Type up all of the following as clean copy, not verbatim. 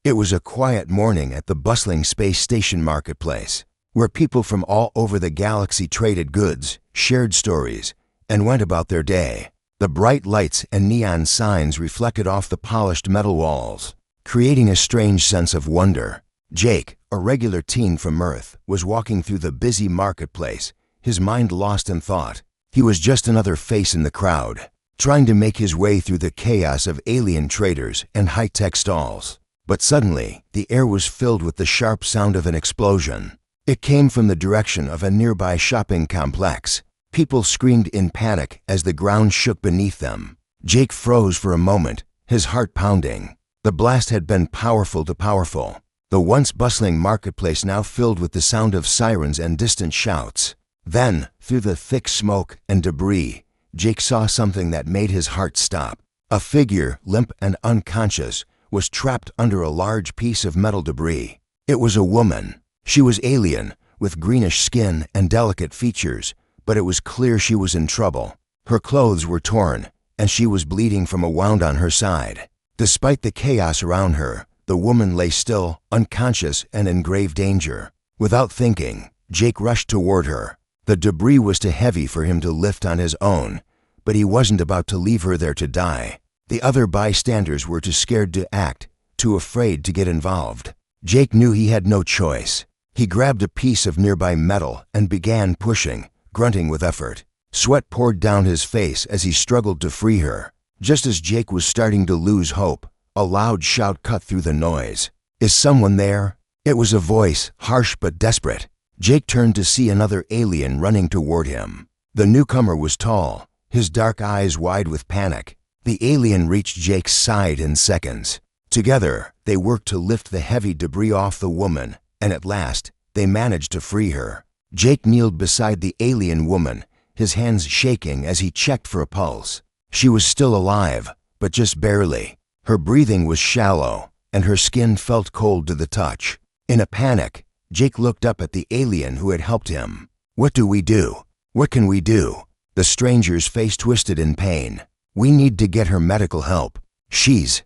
It was a quiet morning at the bustling space station marketplace, where people from all over the galaxy traded goods, shared stories, and went about their day. The bright lights and neon signs reflected off the polished metal walls, creating a strange sense of wonder. Jake, a regular teen from Earth, was walking through the busy marketplace, his mind lost in thought. He was just another face in the crowd, trying to make his way through the chaos of alien traders and high-tech stalls. But suddenly, the air was filled with the sharp sound of an explosion. It came from the direction of a nearby shopping complex. People screamed in panic as the ground shook beneath them. Jake froze for a moment, his heart pounding. The blast had been powerful to powerful. The once bustling marketplace now filled with the sound of sirens and distant shouts. Then, through the thick smoke and debris, Jake saw something that made his heart stop. A figure, limp and unconscious, was trapped under a large piece of metal debris. It was a woman. She was alien, with greenish skin and delicate features, but it was clear she was in trouble. Her clothes were torn, and she was bleeding from a wound on her side. Despite the chaos around her, the woman lay still, unconscious and in grave danger. Without thinking, Jake rushed toward her. The debris was too heavy for him to lift on his own, but he wasn't about to leave her there to die. The other bystanders were too scared to act, too afraid to get involved. Jake knew he had no choice. He grabbed a piece of nearby metal and began pushing, grunting with effort. Sweat poured down his face as he struggled to free her. Just as Jake was starting to lose hope, a loud shout cut through the noise. "Is someone there?" It was a voice, harsh but desperate. Jake turned to see another alien running toward him. The newcomer was tall, his dark eyes wide with panic. The alien reached Jake's side in seconds. Together, they worked to lift the heavy debris off the woman, and at last, they managed to free her. Jake kneeled beside the alien woman, his hands shaking as he checked for a pulse. She was still alive, but just barely. Her breathing was shallow, and her skin felt cold to the touch. In a panic, Jake looked up at the alien who had helped him. "What do we do? What can we do?" The stranger's face twisted in pain. "We need to get her medical help. She's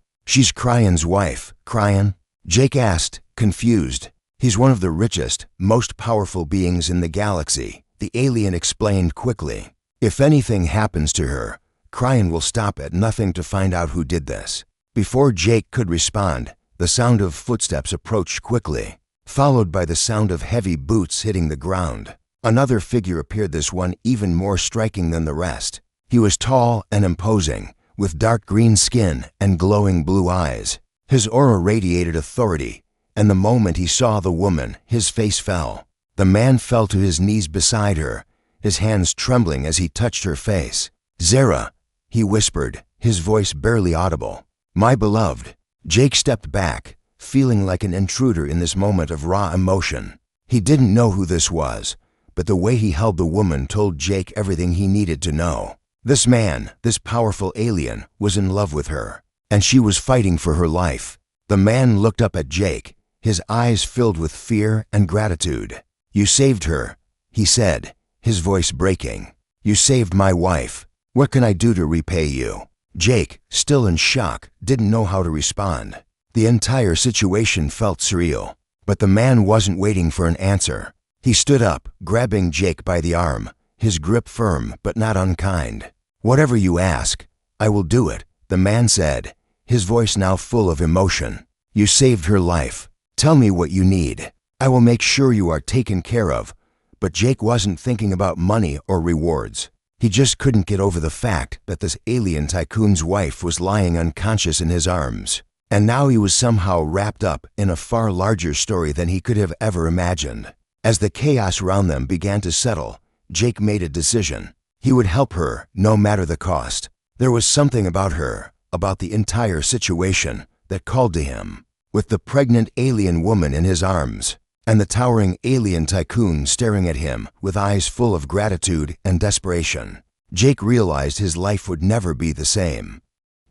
Cryan's wife." "Cryan?" Jake asked, confused. "He's one of the richest, most powerful beings in the galaxy," the alien explained quickly. "If anything happens to her, Cryan will stop at nothing to find out who did this." Before Jake could respond, the sound of footsteps approached quickly, followed by the sound of heavy boots hitting the ground. Another figure appeared, this one even more striking than the rest. He was tall and imposing, with dark green skin and glowing blue eyes. His aura radiated authority, and the moment he saw the woman, his face fell. The man fell to his knees beside her, his hands trembling as he touched her face. "Zara," he whispered, his voice barely audible. "My beloved." Jake stepped back, feeling like an intruder in this moment of raw emotion. He didn't know who this was, but the way he held the woman told Jake everything he needed to know. This man, this powerful alien, was in love with her, and she was fighting for her life. The man looked up at Jake, his eyes filled with fear and gratitude. "You saved her," he said, his voice breaking. "You saved my wife. What can I do to repay you?" Jake, still in shock, didn't know how to respond. The entire situation felt surreal, but the man wasn't waiting for an answer. He stood up, grabbing Jake by the arm, his grip firm but not unkind. "Whatever you ask, I will do it," the man said, his voice now full of emotion. "You saved her life. Tell me what you need. I will make sure you are taken care of." But Jake wasn't thinking about money or rewards. He just couldn't get over the fact that this alien tycoon's wife was lying unconscious in his arms. And now he was somehow wrapped up in a far larger story than he could have ever imagined. As the chaos around them began to settle, Jake made a decision. He would help her, no matter the cost. There was something about her, about the entire situation, that called to him. With the pregnant alien woman in his arms, and the towering alien tycoon staring at him with eyes full of gratitude and desperation, Jake realized his life would never be the same.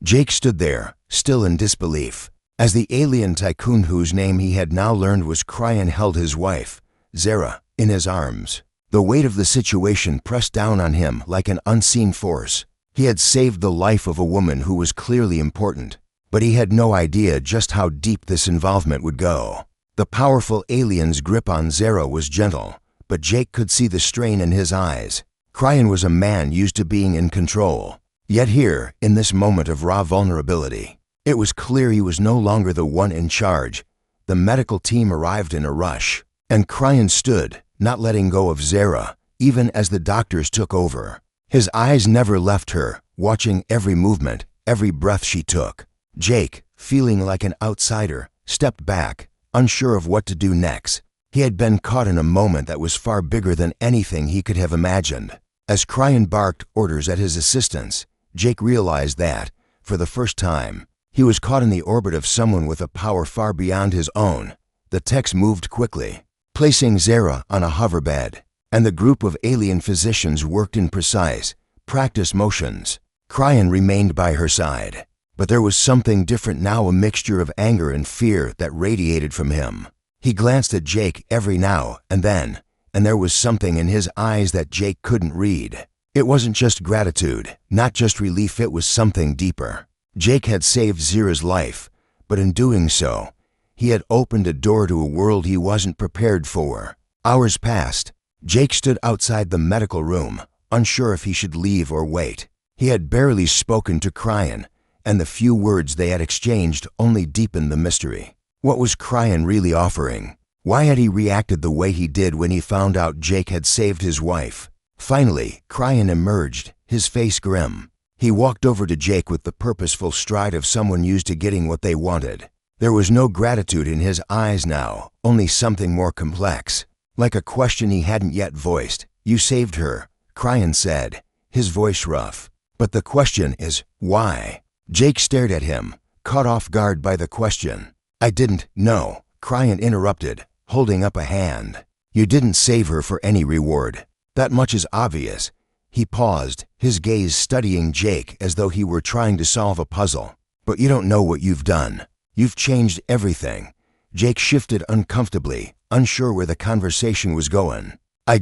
Jake stood there, still in disbelief, as the alien tycoon, whose name he had now learned was Cryan, held his wife, Zara, in his arms. The weight of the situation pressed down on him like an unseen force. He had saved the life of a woman who was clearly important, but he had no idea just how deep this involvement would go. The powerful alien's grip on Zero was gentle, but Jake could see the strain in his eyes. Cryan was a man used to being in control. Yet here, in this moment of raw vulnerability, it was clear he was no longer the one in charge. The medical team arrived in a rush, and Cryan stood, not letting go of Zara, even as the doctors took over. His eyes never left her, watching every movement, every breath she took. Jake, feeling like an outsider, stepped back, unsure of what to do next. He had been caught in a moment that was far bigger than anything he could have imagined. As Cryan barked orders at his assistants, Jake realized that, for the first time, he was caught in the orbit of someone with a power far beyond his own. The techs moved quickly, placing Zara on a hoverbed, and the group of alien physicians worked in precise, practice motions. Cryan remained by her side, but there was something different now, a mixture of anger and fear that radiated from him. He glanced at Jake every now and then, and there was something in his eyes that Jake couldn't read. It wasn't just gratitude, not just relief, it was something deeper. Jake had saved Zara's life, but in doing so, he had opened a door to a world he wasn't prepared for. Hours passed. Jake stood outside the medical room, unsure if he should leave or wait. He had barely spoken to Cryan, and the few words they had exchanged only deepened the mystery. What was Cryan really offering? Why had he reacted the way he did when he found out Jake had saved his wife? Finally, Cryan emerged, his face grim. He walked over to Jake with the purposeful stride of someone used to getting what they wanted. There was no gratitude in his eyes now, only something more complex, like a question he hadn't yet voiced. "You saved her," Cryan said, his voice rough. "But the question is, why?" Jake stared at him, caught off guard by the question. "I didn't know," Cryan interrupted, holding up a hand. "You didn't save her for any reward. That much is obvious." He paused, his gaze studying Jake as though he were trying to solve a puzzle. "But you don't know what you've done. You've changed everything." Jake shifted uncomfortably, unsure where the conversation was going. I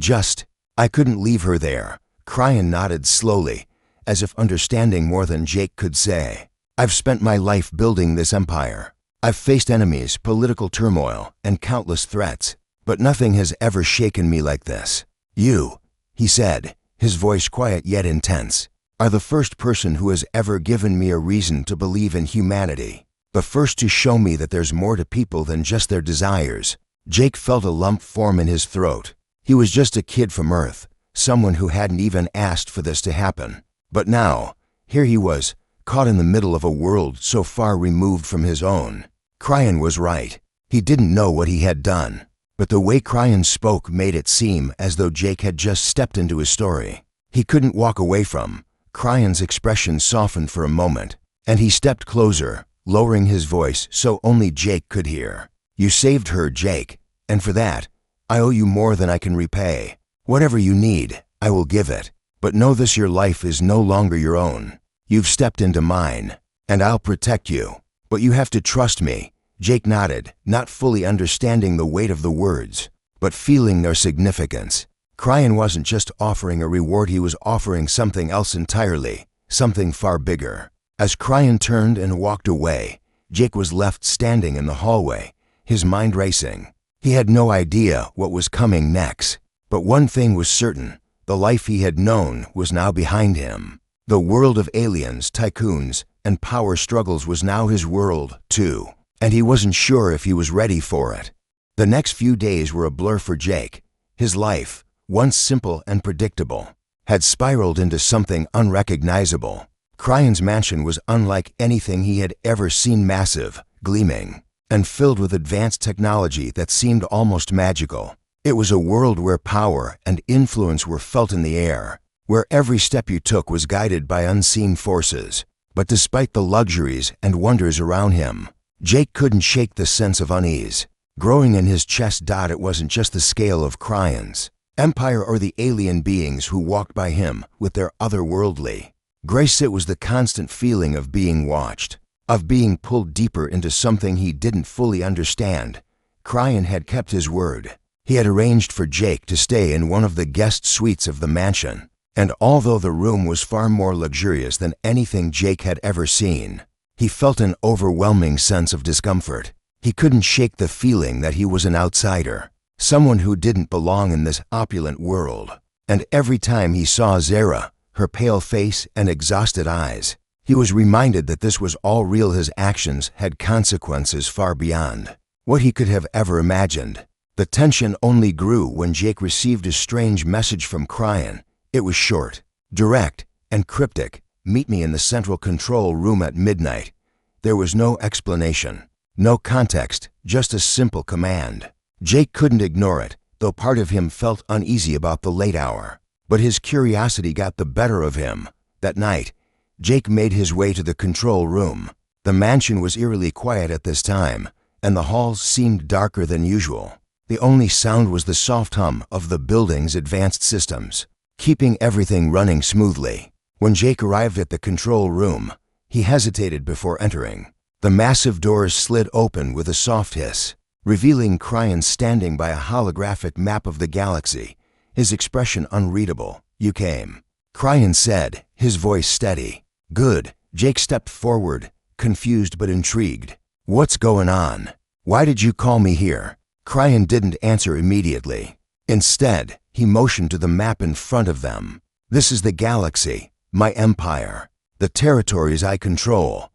couldn't leave her there." Cryan nodded slowly, as if understanding more than Jake could say. "I've spent my life building this empire. I've faced enemies, political turmoil, and countless threats, but nothing has ever shaken me like this. You," he said, his voice quiet yet intense, "are the first person who has ever given me a reason to believe in humanity. The first to show me that there's more to people than just their desires." Jake felt a lump form in his throat. He was just a kid from Earth, someone who hadn't even asked for this to happen. But now, here he was, caught in the middle of a world so far removed from his own. Cryan was right. He didn't know what he had done, but the way Cryan spoke made it seem as though Jake had just stepped into his story. He couldn't walk away from. Cryan's expression softened for a moment, and he stepped closer, lowering his voice so only Jake could hear. "You saved her, Jake, and for that, I owe you more than I can repay. Whatever you need, I will give it. But know this, your life is no longer your own. You've stepped into mine, and I'll protect you. But you have to trust me." Jake nodded, not fully understanding the weight of the words, but feeling their significance. Cryan wasn't just offering a reward, he was offering something else entirely, something far bigger. As Cryan turned and walked away, Jake was left standing in the hallway, his mind racing. He had no idea what was coming next, but one thing was certain: the life he had known was now behind him. The world of aliens, tycoons, and power struggles was now his world, too, and he wasn't sure if he was ready for it. The next few days were a blur for Jake. His life, once simple and predictable, had spiraled into something unrecognizable. Cryan's mansion was unlike anything he had ever seen, massive, gleaming, and filled with advanced technology that seemed almost magical. It was a world where power and influence were felt in the air, where every step you took was guided by unseen forces. But despite the luxuries and wonders around him, Jake couldn't shake the sense of unease growing in his chest. It wasn't just the scale of Cryan's empire or the alien beings who walked by him with their otherworldly grace. It was the constant feeling of being watched, of being pulled deeper into something he didn't fully understand. Cryan had kept his word. He had arranged for Jake to stay in one of the guest suites of the mansion, and although the room was far more luxurious than anything Jake had ever seen, He felt an overwhelming sense of discomfort. He couldn't shake the feeling that he was an outsider, someone who didn't belong in this opulent world. And every time he saw Zara, her pale face and exhausted eyes, he was reminded that this was all real. His actions had consequences far beyond what he could have ever imagined. The tension only grew when Jake received a strange message from Cryan. It was short, direct, and cryptic. "Meet me in the central control room at midnight." There was no explanation, no context, just a simple command. Jake couldn't ignore it, though part of him felt uneasy about the late hour. But his curiosity got the better of him. That night, Jake made his way to the control room. The mansion was eerily quiet at this time, and the halls seemed darker than usual. The only sound was the soft hum of the building's advanced systems, keeping everything running smoothly. When Jake arrived at the control room, he hesitated before entering. The massive doors slid open with a soft hiss, revealing Cryan standing by a holographic map of the galaxy, his expression unreadable. "You came," Cryan said, his voice steady. "Good." Jake stepped forward, confused but intrigued. "What's going on? Why did you call me here?" Cryan didn't answer immediately. Instead, he motioned to the map in front of them. "This is the galaxy, my empire, the territories I control,"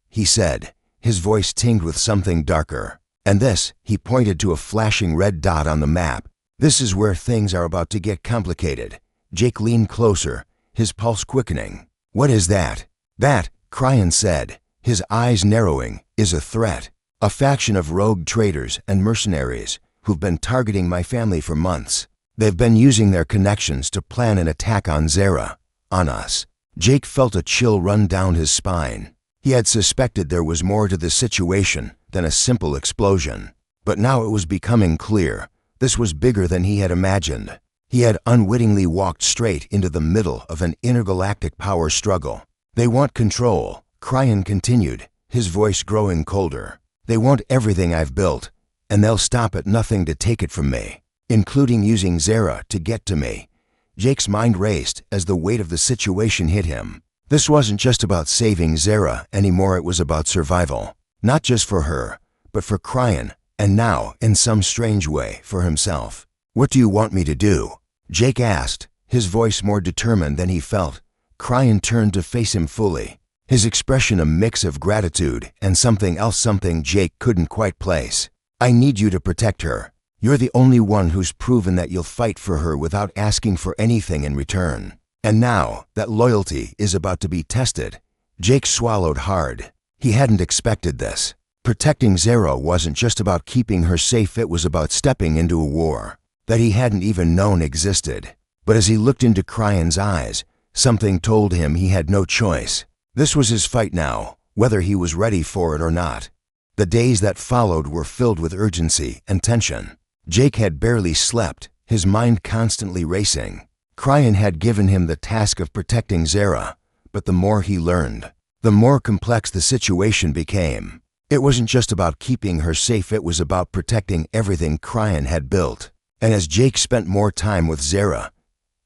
he said, his voice tinged with something darker. "And this," he pointed to a flashing red dot on the map, "this is where things are about to get complicated." Jake leaned closer, his pulse quickening. "What is that?" "That," Cryan said, his eyes narrowing, "is a threat. A faction of rogue traders and mercenaries who've been targeting my family for months. They've been using their connections to plan an attack on Zara, on us." Jake felt a chill run down his spine. He had suspected there was more to the situation than a simple explosion. But now it was becoming clear. This was bigger than he had imagined. He had unwittingly walked straight into the middle of an intergalactic power struggle. "They want control," Cryan continued, his voice growing colder. "They want everything I've built, and they'll stop at nothing to take it from me, including using Zara to get to me." Jake's mind raced as the weight of the situation hit him. This wasn't just about saving Zara anymore, it was about survival. Not just for her, but for Cryan, and now, in some strange way, for himself. "What do you want me to do?" Jake asked, his voice more determined than he felt. Cryan turned to face him fully, his expression a mix of gratitude and something else, something Jake couldn't quite place. "I need you to protect her. You're the only one who's proven that you'll fight for her without asking for anything in return. And now that loyalty is about to be tested." Jake swallowed hard. He hadn't expected this. Protecting Zara wasn't just about keeping her safe, it was about stepping into a war that he hadn't even known existed. But as he looked into Cryan's eyes, something told him he had no choice. This was his fight now, whether he was ready for it or not. The days that followed were filled with urgency and tension. Jake had barely slept, his mind constantly racing. Cryan had given him the task of protecting Zara, but the more he learned, the more complex the situation became. It wasn't just about keeping her safe, it was about protecting everything Cryan had built. And as Jake spent more time with Zara,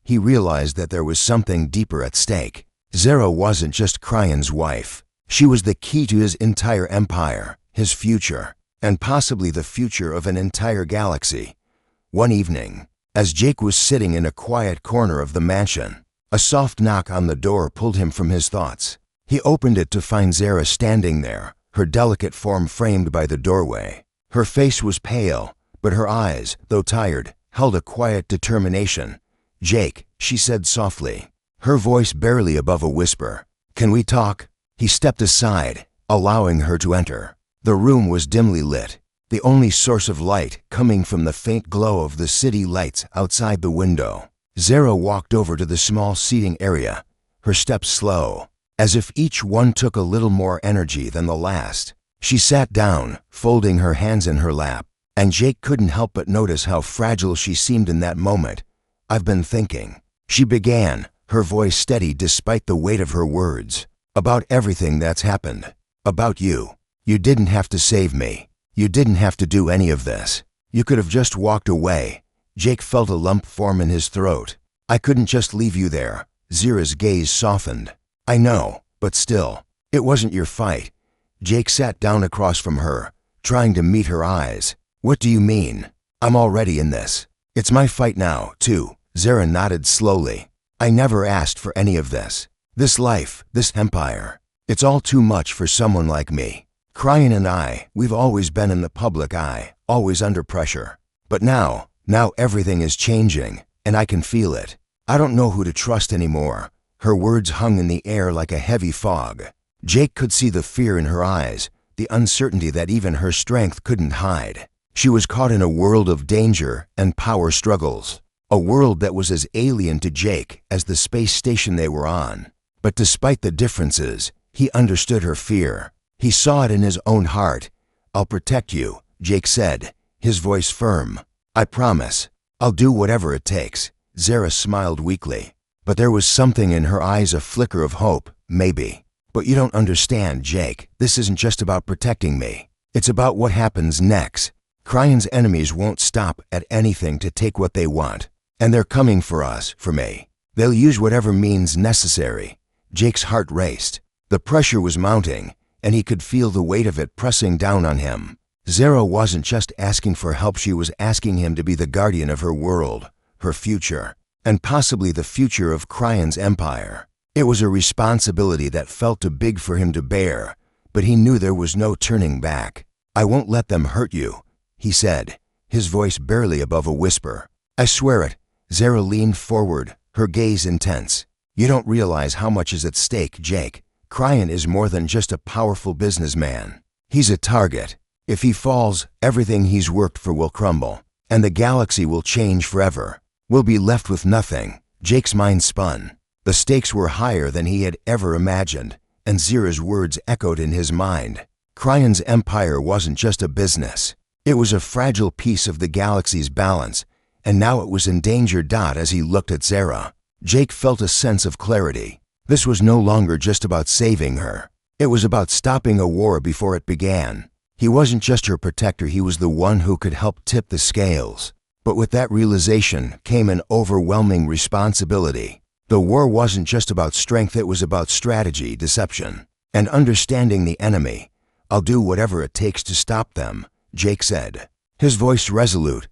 he realized that there was something deeper at stake. Zara wasn't just Cryan's wife. She was the key to his entire empire, his future, and possibly the future of an entire galaxy. One evening, as Jake was sitting in a quiet corner of the mansion, a soft knock on the door pulled him from his thoughts. He opened it to find Zara standing there, her delicate form framed by the doorway. Her face was pale, but her eyes, though tired, held a quiet determination. "Jake," she said softly, her voice barely above a whisper. "Can we talk?" He stepped aside, allowing her to enter. The room was dimly lit, the only source of light coming from the faint glow of the city lights outside the window. Zara walked over to the small seating area, her steps slow, as if each one took a little more energy than the last. She sat down, folding her hands in her lap, and Jake couldn't help but notice how fragile she seemed in that moment. "I've been thinking," she began, her voice steady despite the weight of her words, "about everything that's happened. About you. You didn't have to save me. You didn't have to do any of this. You could have just walked away." Jake felt a lump form in his throat. "I couldn't just leave you there." Zara's gaze softened. "I know, but still, it wasn't your fight. Jake sat down across from her, trying to meet her eyes. What do you mean? I'm already in this. It's my fight now, too. Zara nodded slowly. I never asked for any of this. This life, this empire. It's all too much for someone like me. Cryan and I, we've always been in the public eye, always under pressure. But now everything is changing, and I can feel it. I don't know who to trust anymore. Her words hung in the air like a heavy fog. Jake could see the fear in her eyes, the uncertainty that even her strength couldn't hide. She was caught in a world of danger and power struggles, a world that was as alien to Jake as the space station they were on. But despite the differences, he understood her fear. He saw it in his own heart. I'll protect you, Jake said, his voice firm. I promise. I'll do whatever it takes. Zara smiled weakly, but there was something in her eyes, a flicker of hope, maybe. But you don't understand, Jake. This isn't just about protecting me. It's about what happens next. Cryan's enemies won't stop at anything to take what they want. And they're coming for us, for me. They'll use whatever means necessary. Jake's heart raced. The pressure was mounting, and he could feel the weight of it pressing down on him. Zara wasn't just asking for help, she was asking him to be the guardian of her world, her future, and possibly the future of Cryan's empire. It was a responsibility that felt too big for him to bear, but he knew there was no turning back. I won't let them hurt you, he said, his voice barely above a whisper. I swear it. Zara leaned forward, her gaze intense. You don't realize how much is at stake, Jake. Cryan is more than just a powerful businessman. He's a target. If he falls, everything he's worked for will crumble, and the galaxy will change forever. We'll be left with nothing. Jake's mind spun. The stakes were higher than he had ever imagined, and Zara's words echoed in his mind. Cryan's empire wasn't just a business. It was a fragile piece of the galaxy's balance, and now it was in danger. As he looked at Zara, Jake felt a sense of clarity. This was no longer just about saving her. It was about stopping a war before it began. He wasn't just her protector, he was the one who could help tip the scales. But with that realization came an overwhelming responsibility. The war wasn't just about strength, it was about strategy, deception, and understanding the enemy. I'll do whatever it takes to stop them, Jake said, his voice resolute.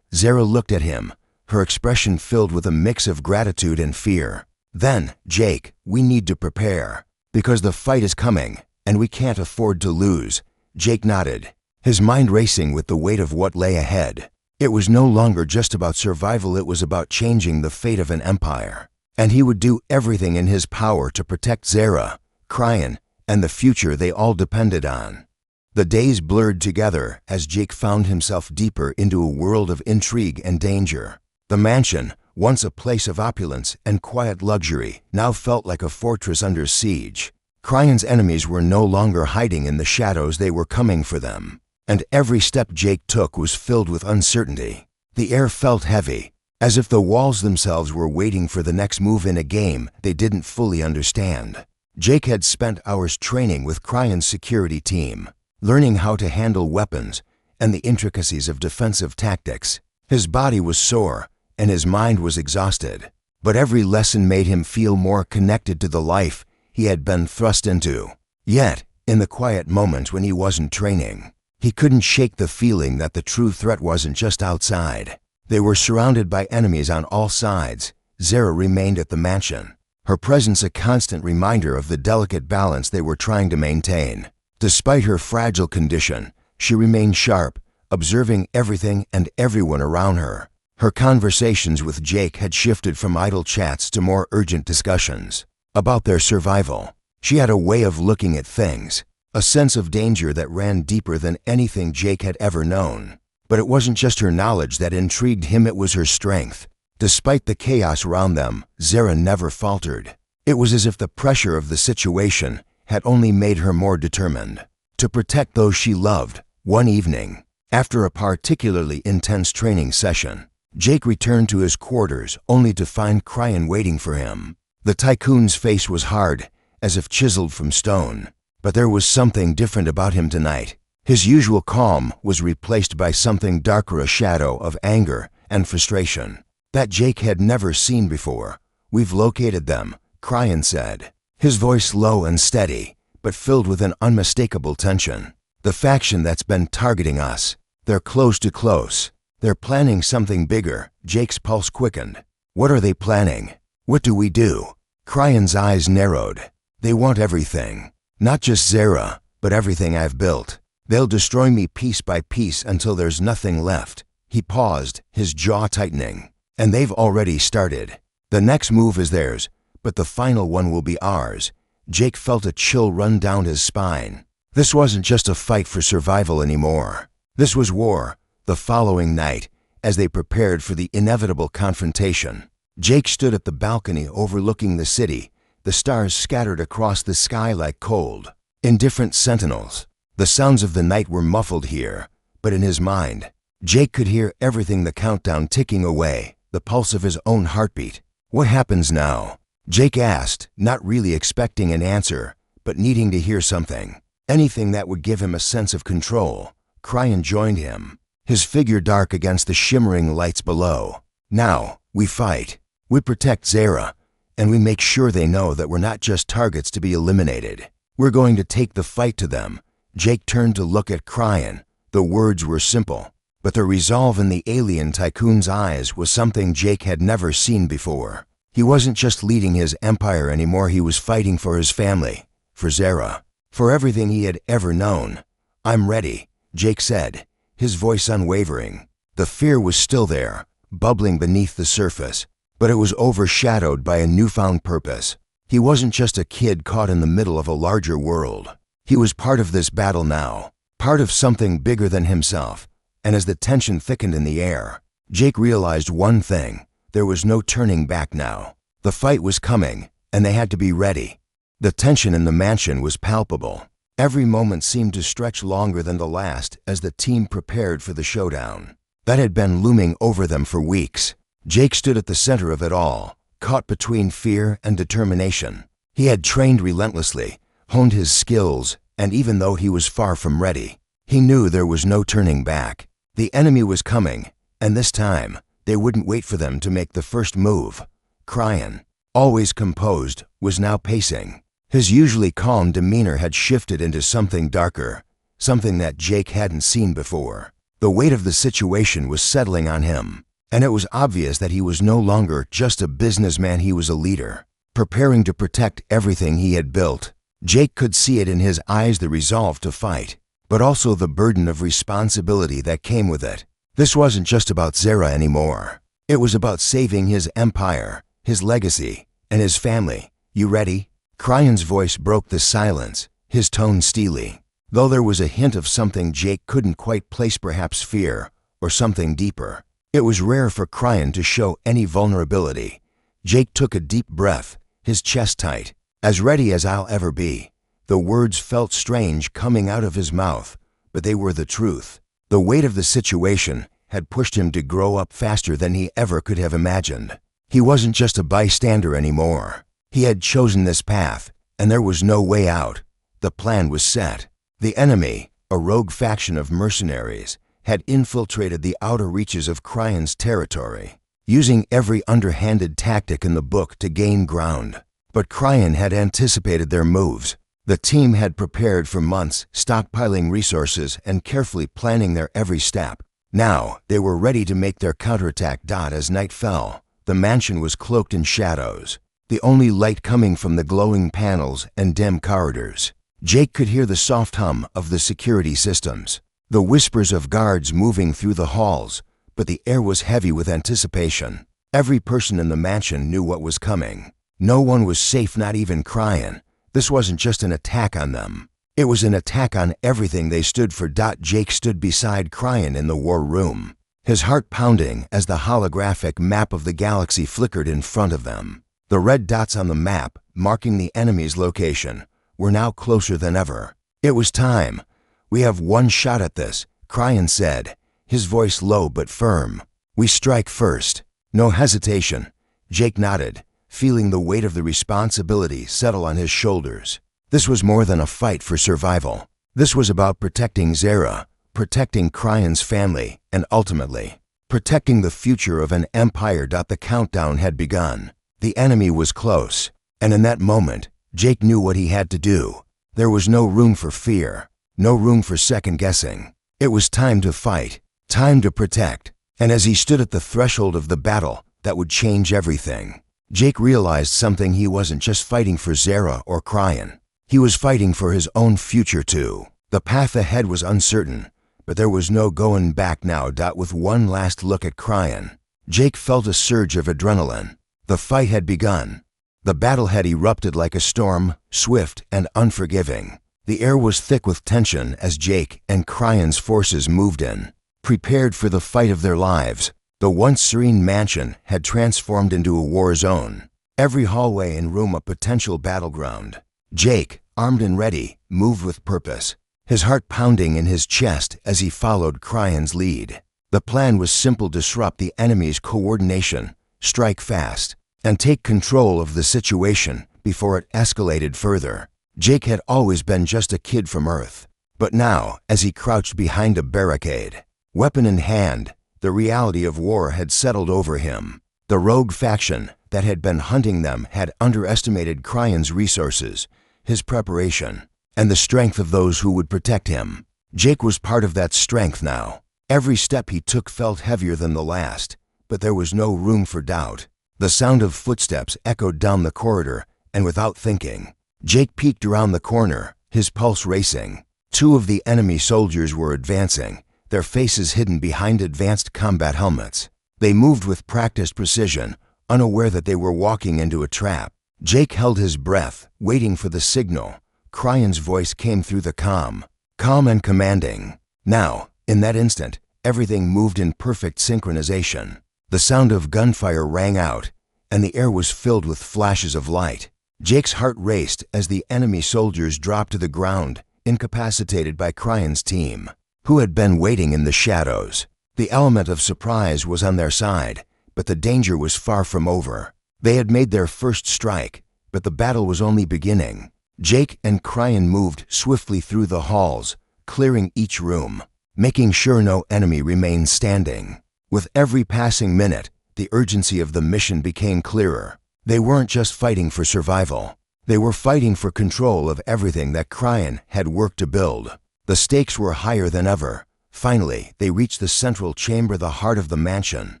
Zara looked at him, her expression filled with a mix of gratitude and fear. Then, Jake, we need to prepare, because the fight is coming, and we can't afford to lose. Jake nodded, his mind racing with the weight of what lay ahead. It was no longer just about survival, it was about changing the fate of an empire. And he would do everything in his power to protect Zara, Cryan, and the future they all depended on. The days blurred together as Jake found himself deeper into a world of intrigue and danger. The mansion, once a place of opulence and quiet luxury, now felt like a fortress under siege. Cryan's enemies were no longer hiding in the shadows, they were coming for them. And every step Jake took was filled with uncertainty. The air felt heavy, as if the walls themselves were waiting for the next move in a game they didn't fully understand. Jake had spent hours training with Cryan's security team, learning how to handle weapons and the intricacies of defensive tactics. His body was sore, and his mind was exhausted, but every lesson made him feel more connected to the life he had been thrust into. Yet, in the quiet moments when he wasn't training, he couldn't shake the feeling that the true threat wasn't just outside. They were surrounded by enemies on all sides. Zara remained at the mansion, her presence a constant reminder of the delicate balance they were trying to maintain. Despite her fragile condition, she remained sharp, observing everything and everyone around her. Her conversations with Jake had shifted from idle chats to more urgent discussions about their survival. She had a way of looking at things, a sense of danger that ran deeper than anything Jake had ever known. But it wasn't just her knowledge that intrigued him, it was her strength. Despite the chaos around them, Zara never faltered. It was as if the pressure of the situation had only made her more determined to protect those she loved. One evening, after a particularly intense training session, Jake returned to his quarters only to find Cryan waiting for him. The Tycoon's face was hard, as if chiseled from stone, but there was something different about him tonight. His usual calm was replaced by something darker, a shadow of anger and frustration that Jake had never seen before. We've located them, Cryan said, his voice low and steady, but filled with an unmistakable tension. The faction that's been targeting us. They're close to close. They're planning something bigger. Jake's pulse quickened. What are they planning? What do we do? Cryan's eyes narrowed. They want everything. Not just Zera, but everything I've built. They'll destroy me piece by piece until there's nothing left. He paused, his jaw tightening. And they've already started. The next move is theirs, but the final one will be ours. Jake felt a chill run down his spine. This wasn't just a fight for survival anymore. This was war. The following night, as they prepared for the inevitable confrontation, Jake stood at the balcony overlooking the city, the stars scattered across the sky like cold, indifferent sentinels. The sounds of the night were muffled here, but in his mind, Jake could hear everything, the countdown ticking away, the pulse of his own heartbeat. What happens now? Jake asked, not really expecting an answer, but needing to hear something. Anything that would give him a sense of control. Cryan joined him, his figure dark against the shimmering lights below. Now, we fight. We protect Zera, and we make sure they know that we're not just targets to be eliminated. We're going to take the fight to them. Jake turned to look at Cryan. The words were simple, but the resolve in the alien Tycoon's eyes was something Jake had never seen before. He wasn't just leading his empire anymore, he was fighting for his family, for Zera, for everything he had ever known. I'm ready, Jake said, his voice unwavering. The fear was still there, bubbling beneath the surface, but it was overshadowed by a newfound purpose. He wasn't just a kid caught in the middle of a larger world. He was part of this battle now, part of something bigger than himself. And as the tension thickened in the air, Jake realized one thing. There was no turning back now. The fight was coming, and they had to be ready. The tension in the mansion was palpable. Every moment seemed to stretch longer than the last as the team prepared for the showdown that had been looming over them for weeks. Jake stood at the center of it all, caught between fear and determination. He had trained relentlessly, honed his skills, and even though he was far from ready, he knew there was no turning back. The enemy was coming, and this time, they wouldn't wait for them to make the first move. Cryan, always composed, was now pacing. His usually calm demeanor had shifted into something darker, something that Jake hadn't seen before. The weight of the situation was settling on him, and it was obvious that he was no longer just a businessman, he was a leader, preparing to protect everything he had built. Jake could see it in his eyes, the resolve to fight, but also the burden of responsibility that came with it. This wasn't just about Zera anymore. It was about saving his empire, his legacy, and his family. You ready? Cryan's voice broke the silence, his tone steely, though there was a hint of something Jake couldn't quite place, perhaps fear, or something deeper. It was rare for Cryan to show any vulnerability. Jake took a deep breath, his chest tight. As ready as I'll ever be. The words felt strange coming out of his mouth, but they were the truth. The weight of the situation had pushed him to grow up faster than he ever could have imagined. He wasn't just a bystander anymore. He had chosen this path, and there was no way out. The plan was set. The enemy, a rogue faction of mercenaries, had infiltrated the outer reaches of Cryan's territory, using every underhanded tactic in the book to gain ground. But Cryan had anticipated their moves. The team had prepared for months, stockpiling resources and carefully planning their every step. Now, they were ready to make their counterattack. As night fell, the mansion was cloaked in shadows, the only light coming from the glowing panels and dim corridors. Jake could hear the soft hum of the security systems, the whispers of guards moving through the halls, but the air was heavy with anticipation. Every person in the mansion knew what was coming. No one was safe, not even Cryan. This wasn't just an attack on them. It was an attack on everything they stood for. Jake stood beside Cryan in the war room, his heart pounding as the holographic map of the galaxy flickered in front of them. The red dots on the map, marking the enemy's location, were now closer than ever. It was time. We have one shot at this, Cryan said, his voice low but firm. We strike first. No hesitation. Jake nodded, feeling the weight of the responsibility settle on his shoulders. This was more than a fight for survival. This was about protecting Zera, protecting Cryan's family, and ultimately, protecting the future of an empire. The countdown had begun. The enemy was close, and in that moment, Jake knew what he had to do. There was no room for fear, no room for second-guessing. It was time to fight, time to protect. And as he stood at the threshold of the battle that would change everything, Jake realized something. He wasn't just fighting for Zara or Cryan. He was fighting for his own future too. The path ahead was uncertain, but there was no going back now. With one last look at Cryan, Jake felt a surge of adrenaline. The fight had begun. The battle had erupted like a storm, swift and unforgiving. The air was thick with tension as Jake and Cryan's forces moved in, prepared for the fight of their lives. The once serene mansion had transformed into a war zone. Every hallway and room a potential battleground. Jake, armed and ready, moved with purpose, his heart pounding in his chest as he followed Cryan's lead. The plan was simple: disrupt the enemy's coordination, strike fast, and take control of the situation before it escalated further. Jake had always been just a kid from Earth, but now, as he crouched behind a barricade, weapon in hand, the reality of war had settled over him. The rogue faction that had been hunting them had underestimated Cryan's resources, his preparation, and the strength of those who would protect him. Jake was part of that strength now. Every step he took felt heavier than the last, but there was no room for doubt. The sound of footsteps echoed down the corridor, and without thinking, Jake peeked around the corner, his pulse racing. Two of the enemy soldiers were advancing, their faces hidden behind advanced combat helmets. They moved with practiced precision, unaware that they were walking into a trap. Jake held his breath, waiting for the signal. Cryan's voice came through the calm and commanding. Now, in that instant, everything moved in perfect synchronization. The sound of gunfire rang out, and the air was filled with flashes of light. Jake's heart raced as the enemy soldiers dropped to the ground, incapacitated by Cryan's team, who had been waiting in the shadows. The element of surprise was on their side, but the danger was far from over. They had made their first strike, but the battle was only beginning. Jake and Cryan moved swiftly through the halls, clearing each room, making sure no enemy remained standing. With every passing minute, the urgency of the mission became clearer. They weren't just fighting for survival. They were fighting for control of everything that Cryan had worked to build. The stakes were higher than ever. Finally, they reached the central chamber, the heart of the mansion.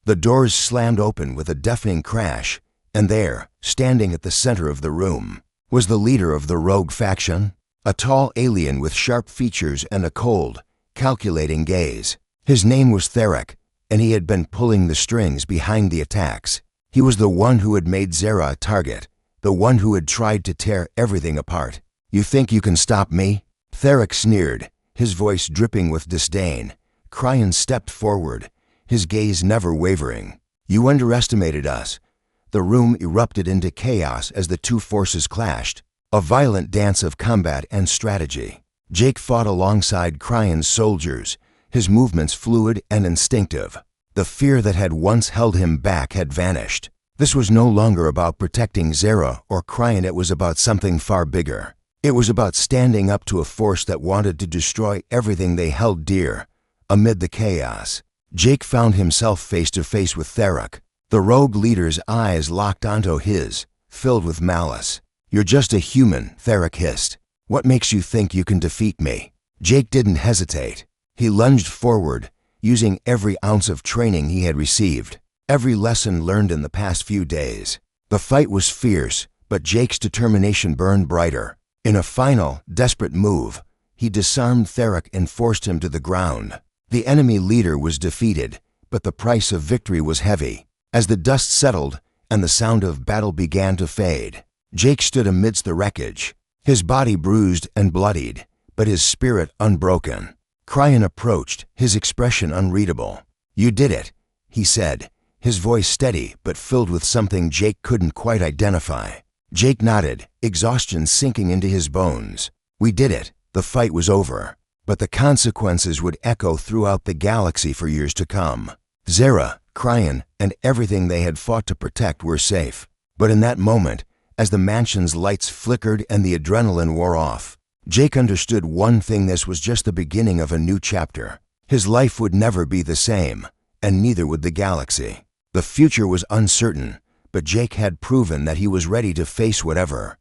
The doors slammed open with a deafening crash, and there, standing at the center of the room, was the leader of the rogue faction, a tall alien with sharp features and a cold, calculating gaze. His name was Theric, and he had been pulling the strings behind the attacks. He was the one who had made Zara a target, the one who had tried to tear everything apart. "You think you can stop me?" Theric sneered, his voice dripping with disdain. Cryan stepped forward, his gaze never wavering. "You underestimated us." The room erupted into chaos as the two forces clashed, a violent dance of combat and strategy. Jake fought alongside Cryan's soldiers, his movements fluid and instinctive. The fear that had once held him back had vanished. This was no longer about protecting Zara or Cryan. It was about something far bigger. It was about standing up to a force that wanted to destroy everything they held dear. Amid the chaos, Jake found himself face to face with Theric. The rogue leader's eyes locked onto his, filled with malice. "You're just a human," Theric hissed. "What makes you think you can defeat me?" Jake didn't hesitate. He lunged forward, using every ounce of training he had received, every lesson learned in the past few days. The fight was fierce, but Jake's determination burned brighter. In a final, desperate move, he disarmed Theric and forced him to the ground. The enemy leader was defeated, but the price of victory was heavy. As the dust settled and the sound of battle began to fade, Jake stood amidst the wreckage, his body bruised and bloodied, but his spirit unbroken. Cryan approached, his expression unreadable. "You did it," he said, his voice steady but filled with something Jake couldn't quite identify. Jake nodded, exhaustion sinking into his bones. "We did it." The fight was over, but the consequences would echo throughout the galaxy for years to come. Zara, Cryan, and everything they had fought to protect were safe. But in that moment, as the mansion's lights flickered and the adrenaline wore off, Jake understood one thing: this was just the beginning of a new chapter. His life would never be the same, and neither would the galaxy. The future was uncertain, but Jake had proven that he was ready to face whatever.